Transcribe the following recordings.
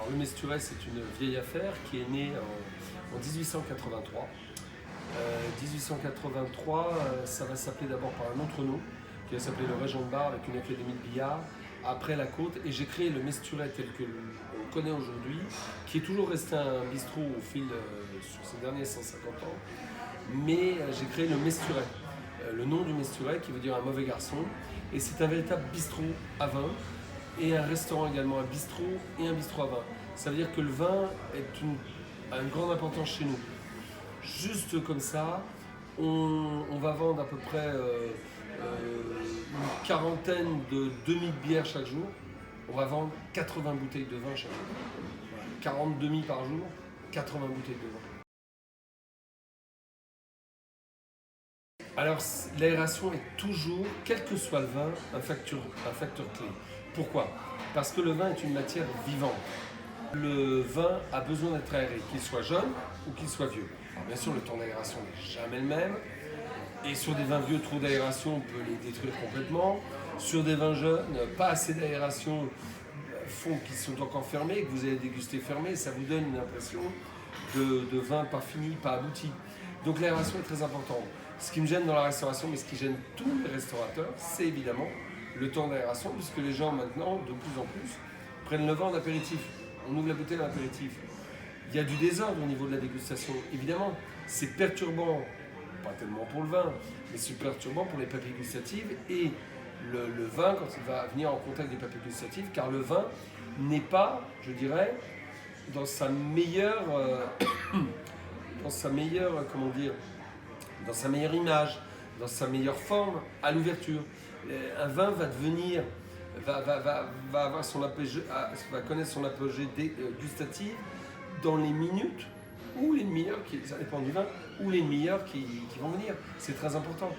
Alors, le Mesturet, c'est une vieille affaire qui est née en 1883. 1883, ça va s'appeler d'abord par un autre nom, qui va s'appeler le Régent de Bar avec une académie de billard, après la côte, et j'ai créé le Mesturet tel que l'on connaît aujourd'hui, qui est toujours resté un bistrot au fil sur ces derniers 150 ans, mais j'ai créé le Mesturet, le nom du Mesturet qui veut dire un mauvais garçon, et c'est un véritable bistrot à vin, et un restaurant également, un bistrot et un bistrot à vin. Ça veut dire que le vin a une grande importance chez nous. Juste comme ça, on va vendre à peu près une quarantaine de demi-bières chaque jour. On va vendre 80 bouteilles de vin chaque jour. Voilà. 40 demi par jour, 80 bouteilles de vin. Alors l'aération est toujours, quel que soit le vin, un facteur clé. Pourquoi? Parce que le vin est une matière vivante. Le vin a besoin d'être aéré, qu'il soit jeune ou qu'il soit vieux. Alors bien sûr, le temps d'aération n'est jamais le même. Et sur des vins vieux, trop d'aération, on peut les détruire complètement. Sur des vins jeunes, pas assez d'aération font qu'ils sont encore fermés, que vous allez déguster fermé, ça vous donne une impression de vin pas fini, pas abouti. Donc l'aération est très importante. Ce qui me gêne dans la restauration, mais ce qui gêne tous les restaurateurs, c'est évidemment le temps d'aération, puisque les gens maintenant, de plus en plus, prennent le vin en apéritif. On ouvre la bouteille en apéritif. Il y a du désordre au niveau de la dégustation, évidemment. C'est perturbant, pas tellement pour le vin, mais c'est perturbant pour les papilles gustatives et le vin quand il va venir en contact des papilles gustatives, car le vin n'est pas, je dirais, dans sa meilleure, comment dire, dans sa meilleure image, dans sa meilleure forme à l'ouverture. Un vin va devenir, va avoir va connaître son apogée gustative dans les minutes ou les demi-heures, ça dépend du vin, ou les demi-heures qui vont venir. C'est très important.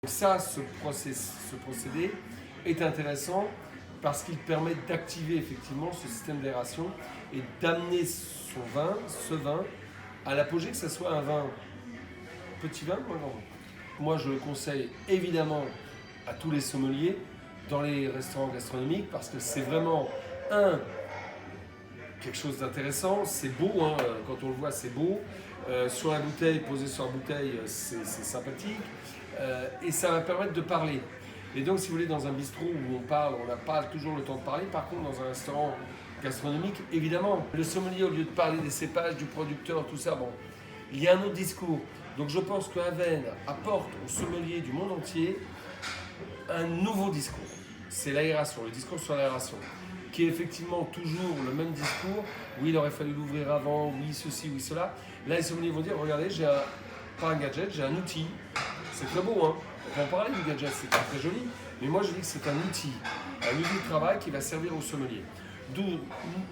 Donc ça, ce procédé est intéressant parce qu'il permet d'activer effectivement ce système d'aération et d'amener ce vin, à l'apogée, que ce soit un vin petit vin ou un grand vin. Moi, je le conseille évidemment à tous les sommeliers dans les restaurants gastronomiques parce que c'est vraiment quelque chose d'intéressant. C'est beau, hein, quand on le voit, c'est beau. Sur la bouteille, posé sur la bouteille, c'est sympathique. Et ça va permettre de parler. Et donc, si vous voulez, dans un bistrot où on parle, on n'a pas toujours le temps de parler. Par contre, dans un restaurant gastronomique, évidemment, le sommelier, au lieu de parler des cépages, du producteur, tout ça, bon, il y a un autre discours. Donc, je pense que Aven apporte aux sommeliers du monde entier un nouveau discours. C'est l'aération, le discours sur l'aération, qui est effectivement toujours le même discours. Oui, il aurait fallu l'ouvrir avant, oui, ceci, oui, cela. Là, les sommeliers vont dire, regardez, pas un gadget, j'ai un outil. C'est très beau, hein. On va en parler du gadget, c'est pas très joli. Mais moi, je dis que c'est un outil de travail qui va servir aux sommeliers. D'où,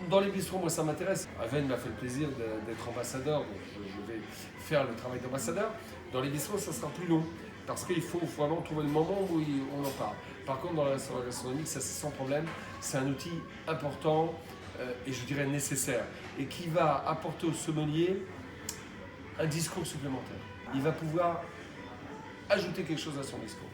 dans les bistrots, moi, ça m'intéresse. Aven m'a fait le plaisir d'être ambassadeur, donc je vais faire le travail d'ambassadeur. Dans les bistrots, ça sera plus long, parce qu'il faut vraiment trouver le moment où on en parle. Par contre, dans la restauration gastronomique, ça c'est sans problème. C'est un outil important et je dirais nécessaire, et qui va apporter au sommelier un discours supplémentaire. Il va pouvoir ajouter quelque chose à son discours.